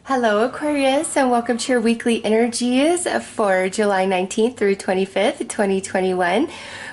Hello, Aquarius, and welcome to your weekly energies for July 19th through 25th, 2021.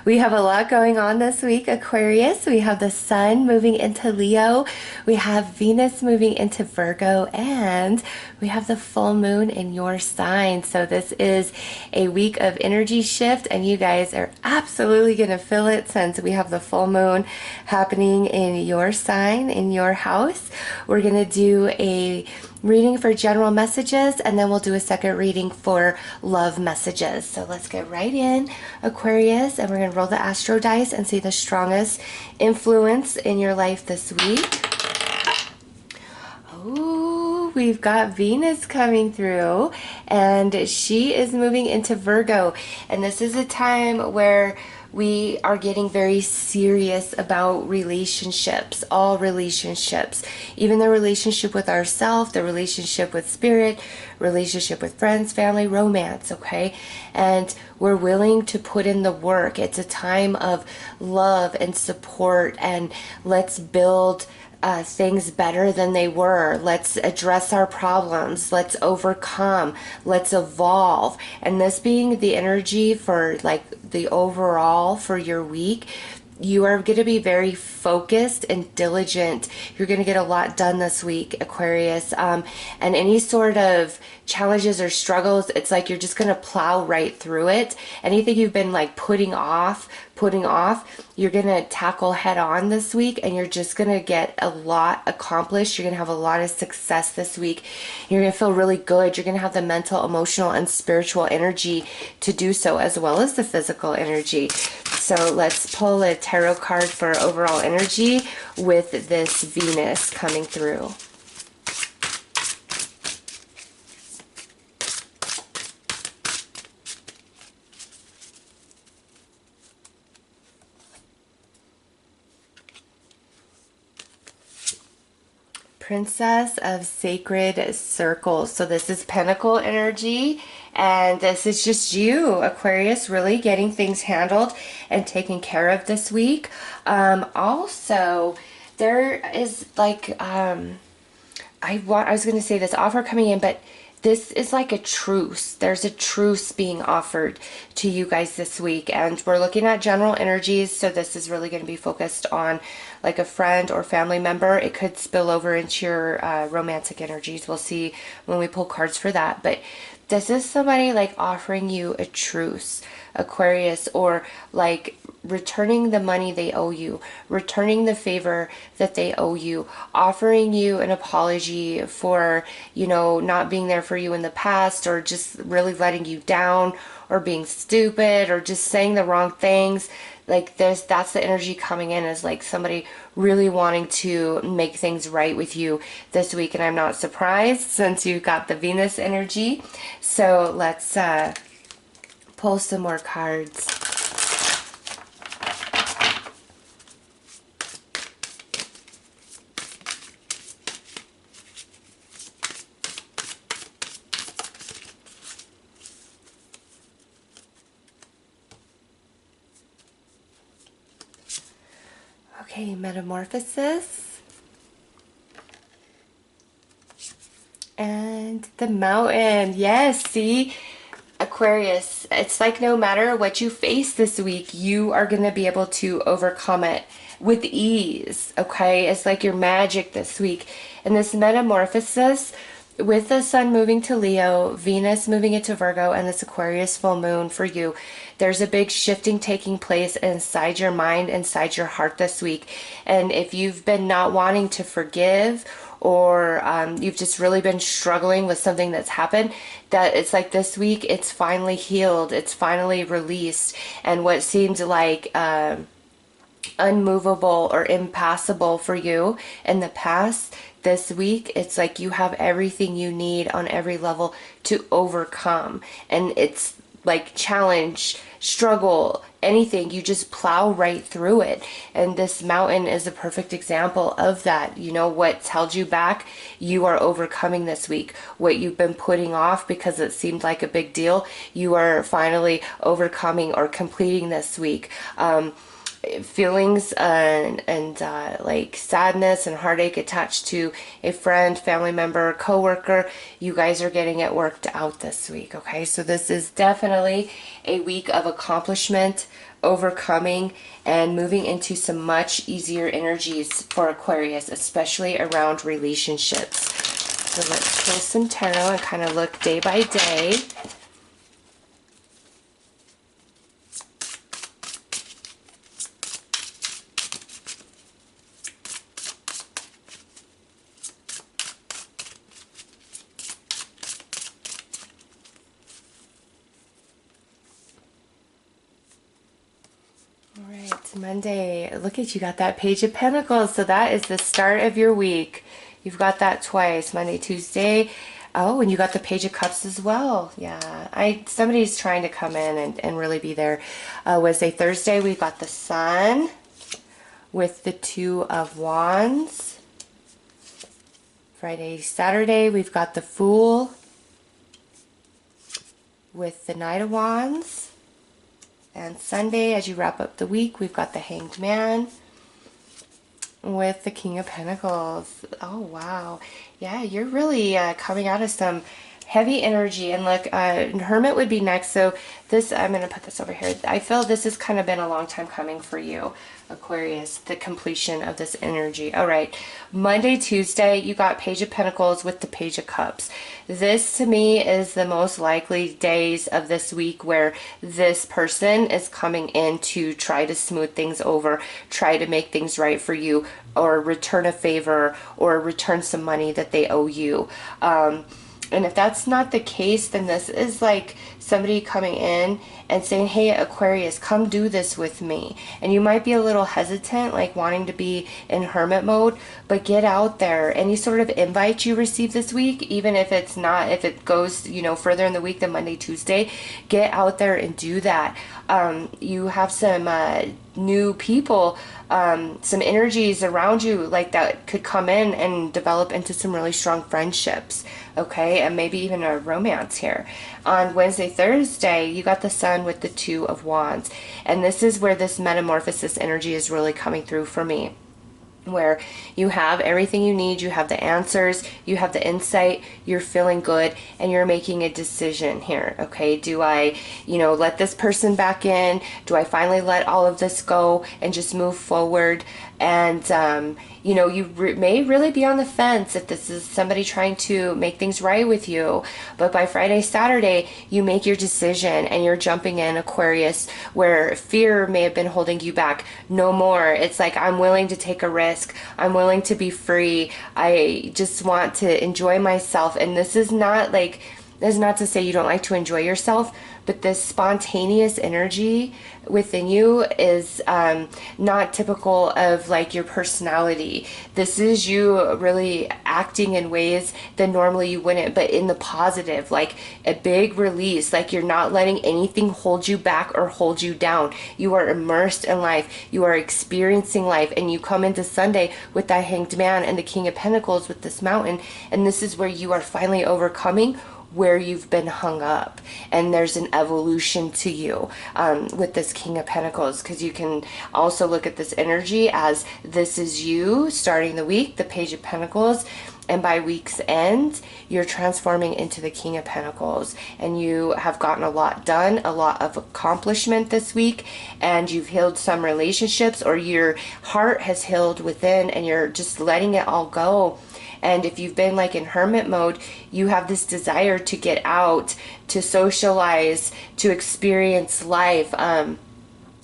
We have a lot going on this week, Aquarius. We have the Sun moving into Leo, we have Venus moving into Virgo, and we have the full moon in your sign. So this is a week of energy shift, and you guys are absolutely going to feel it since we have the full moon happening in your sign, in your house. We're going to do a reading for general messages, and then we'll do a second reading for love messages. So let's get right in, Aquarius, and we're going to roll the astro dice and see the strongest influence in your life this week. Oh, we've got Venus coming through, and she is moving into Virgo, and this is a time where we are getting very serious about relationships, all relationships, even the relationship with ourselves, the relationship with spirit, relationship with friends, family, romance, okay? And we're willing to put in the work. It's a time of love and support, and let's build things better than they were. Let's address our problems. Let's overcome. Let's evolve. And this being the energy for like the overall for your week, you are going to be very focused and diligent. You're going to get a lot done this week, Aquarius. And any sort of challenges or struggles, it's like you're just going to plow right through it. Anything you've been like putting off, you're going to tackle head on this week, and you're just going to get a lot accomplished. You're going to have a lot of success this week. You're going to feel really good. You're going to have the mental, emotional, and spiritual energy to do so, as well as the physical energy. So let's pull a tarot card for overall energy with this Venus coming through. Princess of Sacred Circles. So this is Pentacle energy, and this is just you, Aquarius, really getting things handled and taken care of this week. Also, there is like, I was going to say this offer coming in, but this is like a truce. There's a truce being offered to you guys this week, and we're looking at general energies, so this is really going to be focused on like a friend or family member. It could spill over into your romantic energies. We'll see when we pull cards for that, but this is somebody like offering you a truce, Aquarius, or like returning the money they owe you, returning the favor that they owe you, offering you an apology for, you know, not being there for you in the past, or just really letting you down, or being stupid, or just saying the wrong things. Like that's the energy coming in, is like somebody really wanting to make things right with you this week. And I'm not surprised since you got the Venus energy. So let's pull some more cards. Okay, Metamorphosis. And the Mountain. Yes, see? Aquarius, it's like no matter what you face this week, you are going to be able to overcome it with ease, okay? It's like your magic this week. And this Metamorphosis, with the Sun moving to Leo, Venus moving into Virgo, and this Aquarius full moon for you, there's a big shifting taking place inside your mind, inside your heart this week. And if you've been not wanting to forgive, or you've just really been struggling with something that's happened, that it's like this week it's finally healed, it's finally released, and what seems like unmovable or impassable for you in the past, this week it's like you have everything you need on every level to overcome. And it's like challenge, struggle, anything, you just plow right through it. And this Mountain is a perfect example of that. You know, what's held you back, you are overcoming this week. What you've been putting off because it seemed like a big deal, you are finally overcoming or completing this week. feelings and like sadness and heartache attached to a friend, family member, coworker, you guys are getting it worked out this week. Okay, so this is definitely a week of accomplishment, overcoming, and moving into some much easier energies for Aquarius, especially around relationships. So let's pull some tarot and kind of look day by day. All right, Monday. Look at you, got that Page of Pentacles. So that is the start of your week. You've got that twice, Monday, Tuesday. Oh, and you got the Page of Cups as well. Yeah, somebody's trying to come in and really be there. Wednesday, Thursday, we got the Sun with the Two of Wands. Friday, Saturday, we've got the Fool with the Knight of Wands. And Sunday, as you wrap up the week, we've got the Hanged Man with the King of Pentacles. Oh, wow. Yeah, you're really coming out of some heavy energy. And look, Hermit would be next. So this, I'm going to put this over here. I feel this has kind of been a long time coming for you, Aquarius, the completion of this energy. All right, Monday, Tuesday, you got Page of Pentacles with the Page of Cups. This to me is the most likely days of this week where this person is coming in to try to smooth things over, try to make things right for you, or return a favor, or return some money that they owe you. And if that's not the case, then this is like somebody coming in and saying, hey, Aquarius, come do this with me. And you might be a little hesitant, like wanting to be in hermit mode, but get out there. Any sort of invite you receive this week, even if it's not, if it goes, you know, further in the week than Monday, Tuesday, get out there and do that. You have some new people, some energies around you like that could come in and develop into some really strong friendships. Okay, and maybe even a romance here. On Wednesday, Thursday, you got the Sun with the Two of Wands. And this is where this metamorphosis energy is really coming through for me, where you have everything you need, you have the answers, you have the insight, you're feeling good, and you're making a decision here. Okay, do I, you know, let this person back in? Do I finally let all of this go and just move forward? And you know, you may really be on the fence if this is somebody trying to make things right with you. But by Friday, Saturday, you make your decision and you're jumping in, Aquarius, where fear may have been holding you back. No more. It's like, I'm willing to take a risk. I'm willing to be free. I just want to enjoy myself. And this is not like, this is not to say you don't like to enjoy yourself, but this spontaneous energy within you is not typical of like your personality. This is you really acting in ways that normally you wouldn't, but in the positive, like a big release, like you're not letting anything hold you back or hold you down. You are immersed in life. You are experiencing life, and you come into Sunday with that Hanged Man and the King of Pentacles with this Mountain, and this is where you are finally overcoming where you've been hung up, and there's an evolution to you with this King of Pentacles, because you can also look at this energy as this is you starting the week, the Page of Pentacles, and by week's end you're transforming into the King of Pentacles, and you have gotten a lot done, a lot of accomplishment this week, and you've healed some relationships, or your heart has healed within, and you're just letting it all go. And if you've been like in hermit mode, you have this desire to get out, to socialize, to experience life.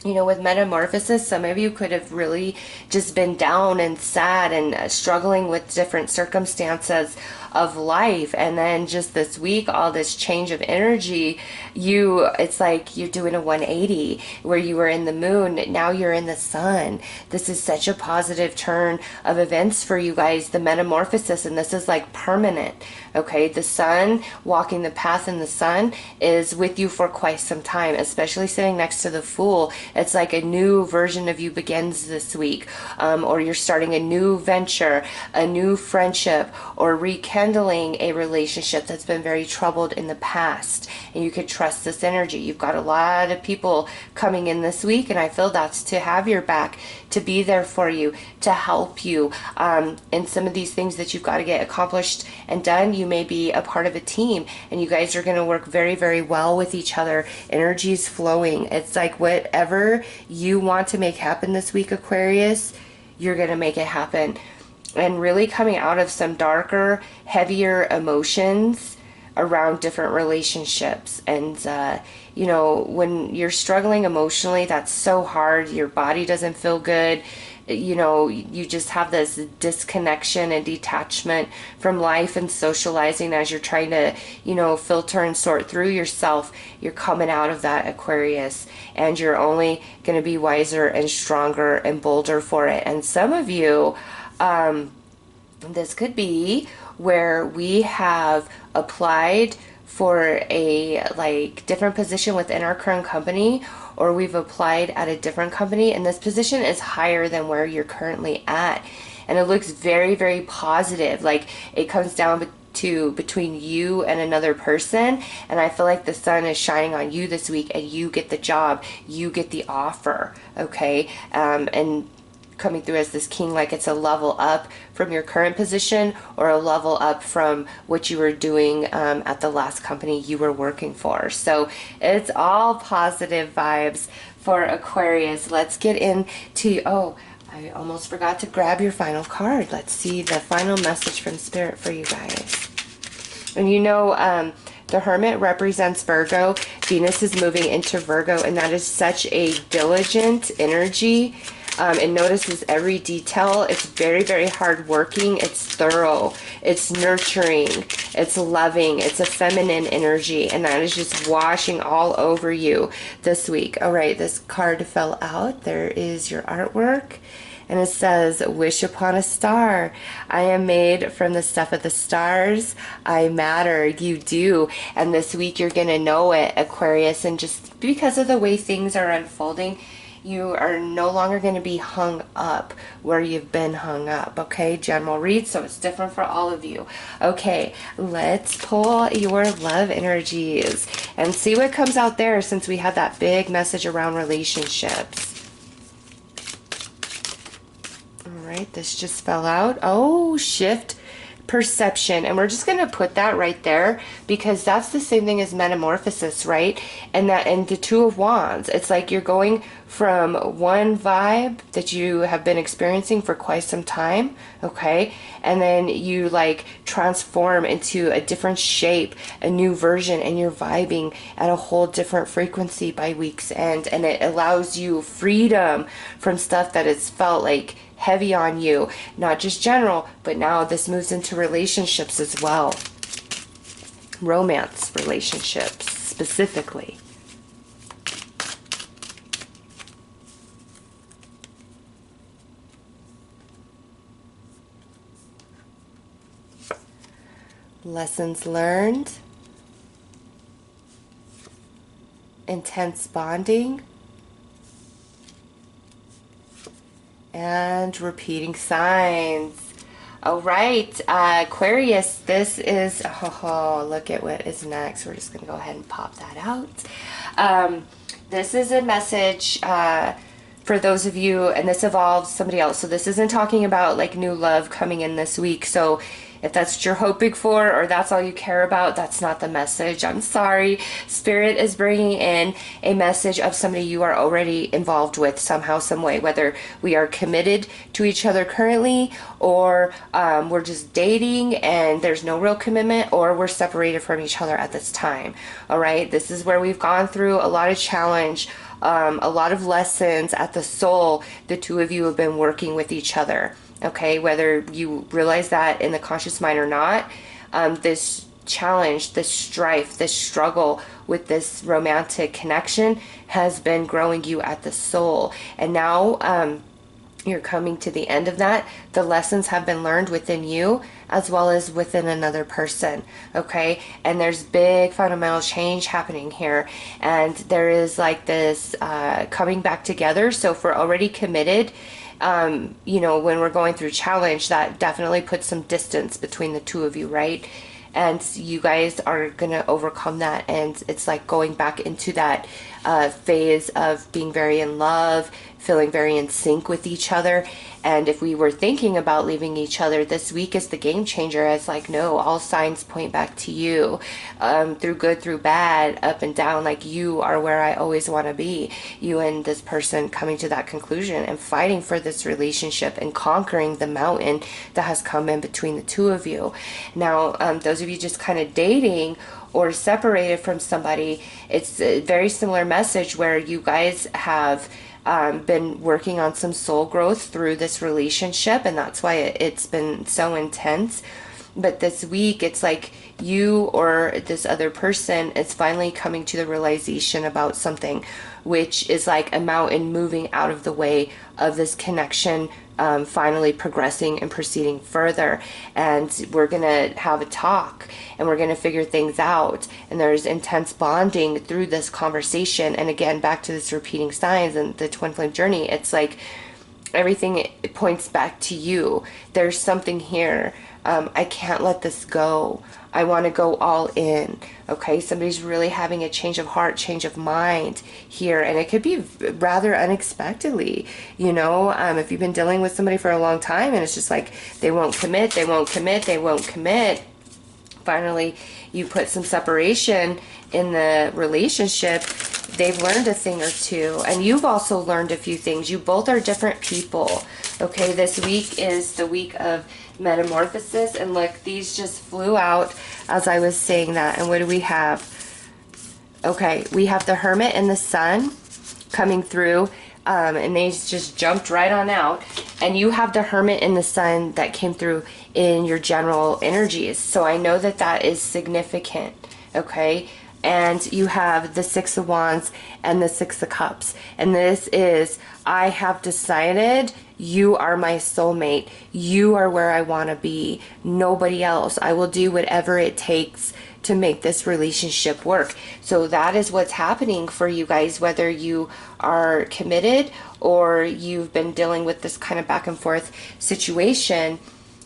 You know, with metamorphosis, some of you could have really just been down and sad and struggling with different circumstances of life. And then just this week, all this change of energy, it's like you're doing a 180, where you were in the moon, now you're in the sun. This is such a positive turn of events for you guys, the metamorphosis, and this is like permanent. Okay, the sun, walking the path in the sun, is with you for quite some time, especially sitting next to the Fool. It's like a new version of you begins this week, or you're starting a new venture, a new friendship, or rekindling a relationship that's been very troubled in the past. And you could trust this energy. You've got a lot of people coming in this week, and I feel that's to have your back, to be there for you, to help you in some of these things that you've got to get accomplished and done. You may be a part of a team, and you guys are going to work very, very well with each other. Energy is flowing. It's like whatever you want to make happen this week, Aquarius, you're going to make it happen. And really coming out of some darker, heavier emotions around different relationships. And you know, when you're struggling emotionally, that's so hard. Your body doesn't feel good. You know, you just have this disconnection and detachment from life and socializing as you're trying to, you know, filter and sort through yourself. You're coming out of that, Aquarius, and you're only going to be wiser and stronger and bolder for it. And some of you, this could be where we have applied for a like different position within our current company, or we've applied at a different company, and this position is higher than where you're currently at, and it looks very, very positive. Like it comes down to between you and another person, and I feel like the sun is shining on you this week, and you get the job, you get the offer, okay? And coming through as this king, like it's a level up from your current position, or a level up from what you were doing at the last company you were working for. So it's all positive vibes for Aquarius. Let's get into, oh, I almost forgot to grab your final card. Let's see the final message from Spirit for you guys. And you know, the Hermit represents Virgo. Venus is moving into Virgo, and that is such a diligent energy. It notices every detail. It's very, very hardworking. It's thorough. It's nurturing. It's loving. It's a feminine energy, and that is just washing all over you this week. All right, this card fell out. There is your artwork, and it says, "Wish upon a star. I am made from the stuff of the stars. I matter. You do." And this week you're going to know it, Aquarius, and just because of the way things are unfolding, you are no longer going to be hung up where you've been hung up, okay? General read, so it's different for all of you. Okay, let's pull your love energies and see what comes out there, since we had that big message around relationships. All right, this just fell out. Oh, shift perception, and we're just going to put that right there because that's the same thing as metamorphosis, right? And that, and the Two of Wands, it's like you're going from one vibe that you have been experiencing for quite some time, okay, and then you like transform into a different shape, a new version, and you're vibing at a whole different frequency by week's end, and it allows you freedom from stuff that has felt like heavy on you, not just general, but now this moves into relationships as well. Romance relationships specifically. Lessons learned. Intense bonding. And repeating signs. All right, Aquarius, this is, oh, look at what is next. We're just going to go ahead and pop that out. This is a message for those of you, and this involves somebody else. So this isn't talking about like new love coming in this week. So if that's what you're hoping for, or that's all you care about, that's not the message. I'm sorry. Spirit is bringing in a message of somebody you are already involved with somehow, some way, whether we are committed to each other currently, or we're just dating and there's no real commitment, or we're separated from each other at this time. All right. This is where we've gone through a lot of challenge, a lot of lessons at the soul. The two of you have been working with each other. Okay, whether you realize that in the conscious mind or not, this challenge, this strife, this struggle with this romantic connection has been growing you at the soul. And now You're coming to the end of that. The lessons have been learned within you as well as within another person, okay? And there's big fundamental change happening here. And there is like this coming back together. So if we're already committed, you know, when we're going through challenge, that definitely puts some distance between the two of you, right? And you guys are gonna overcome that, and it's like going back into that phase of being very in love, feeling very in sync with each other. And if we were thinking about leaving each other, this week is the game changer. It's like, no, all signs point back to you, through good, through bad, up and down. Like, you are where I always want to be. You and this person coming to that conclusion and fighting for this relationship and conquering the mountain that has come in between the two of you. Now, those of you just kind of dating or separated from somebody, it's a very similar message where you guys have been working on some soul growth through this relationship, and that's why it's been so intense. But this week, it's like you or this other person is finally coming to the realization about something, which is like a mountain moving out of the way of this connection, finally progressing and proceeding further. And we're gonna have a talk, and we're gonna figure things out, and there's intense bonding through this conversation. And again, back to this repeating signs and the twin flame journey, it's like everything points back to you. There's something here. I can't let this go. I want to go all in. Okay, somebody's really having a change of heart, change of mind here, and it could be rather unexpectedly. You know, if you've been dealing with somebody for a long time and it's just like they won't commit, they won't commit, they won't commit. Finally, you put some separation in the relationship. They've learned a thing or two, and you've also learned a few things. You both are different people. Okay, this week is the week of metamorphosis, and look, these just flew out as I was saying that. And what do we have? Okay, we have the Hermit and the Sun coming through, and they just jumped right on out. And you have the Hermit and the Sun that came through in your general energies, so I know that that is significant. Okay, and you have the Six of Wands and the Six of Cups, and this is, I have decided you are my soulmate. You are where I want to be. Nobody else. I will do whatever it takes to make this relationship work. So that is what's happening for you guys, whether you are committed or you've been dealing with this kind of back and forth situation.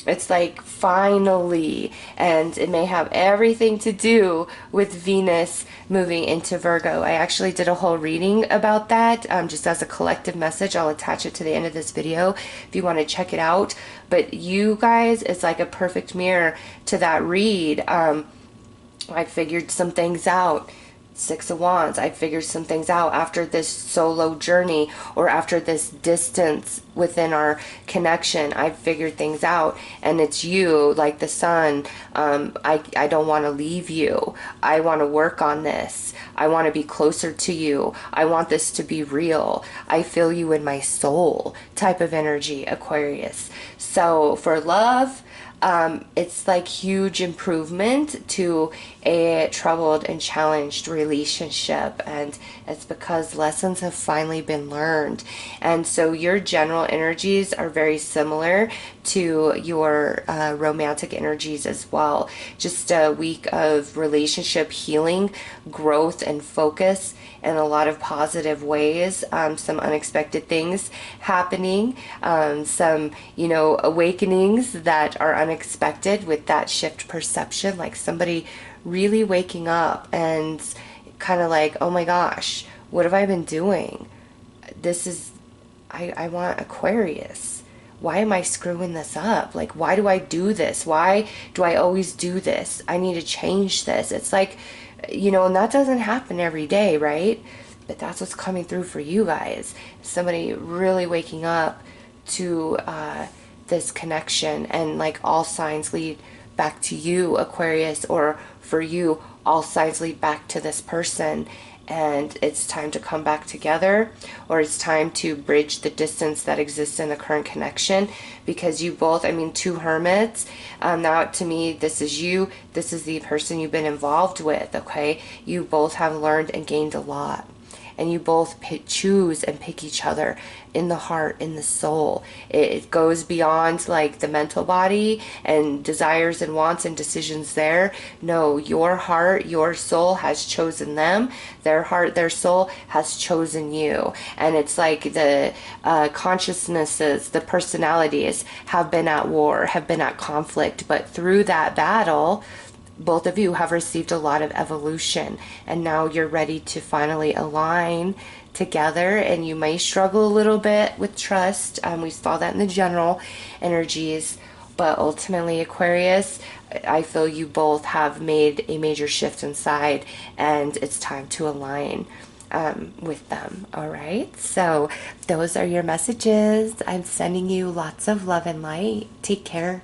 It's like finally, and it may have everything to do with Venus moving into Virgo. I actually did a whole reading about that, just as a collective message. I'll attach it to the end of this video if you want to check it out. But you guys, it's like a perfect mirror to that read. I figured some things out. Six of Wands, I figured some things out after this solo journey, or after this distance within our connection. I figured things out, and it's you, like the Sun. I don't want to leave you. I want to work on this. I want to be closer to you. I want this to be real. I feel you in my soul type of energy, Aquarius. So for love, it's like huge improvement to a troubled and challenged relationship, and it's because lessons have finally been learned. And so your general energies are very similar to your romantic energies as well. Just a week of relationship healing, growth, and focus in a lot of positive ways. Some unexpected things happening, some, you know, awakenings that are unexpected with that shift perception, like somebody really waking up and kind of like, oh my gosh, what have I been doing? This is, I want Aquarius. Why am I screwing this up? Like, why do I do this? Why do I always do this? I need to change this. It's like, you know, and that doesn't happen every day, right? But that's what's coming through for you guys. Somebody really waking up to this connection, and like all signs lead back to you, Aquarius, or for you, all signs lead back to this person. And it's time to come back together, or it's time to bridge the distance that exists in the current connection, because you both, I mean, two hermits. Now to me, this is you, this is the person you've been involved with, okay? You both have learned and gained a lot. and you both choose and pick each other in the heart, in the soul. It goes beyond like the mental body and desires and wants and decisions there. No, your heart, your soul has chosen them. Their heart, their soul has chosen you. And it's like the consciousnesses, the personalities have been at war, have been at conflict, but through that battle, both of you have received a lot of evolution, and now you're ready to finally align together. And you may struggle a little bit with trust. We saw that in the general energies, but ultimately, Aquarius, I feel you both have made a major shift inside, and it's time to align with them. All right, so those are your messages. I'm sending you lots of love and light. Take care.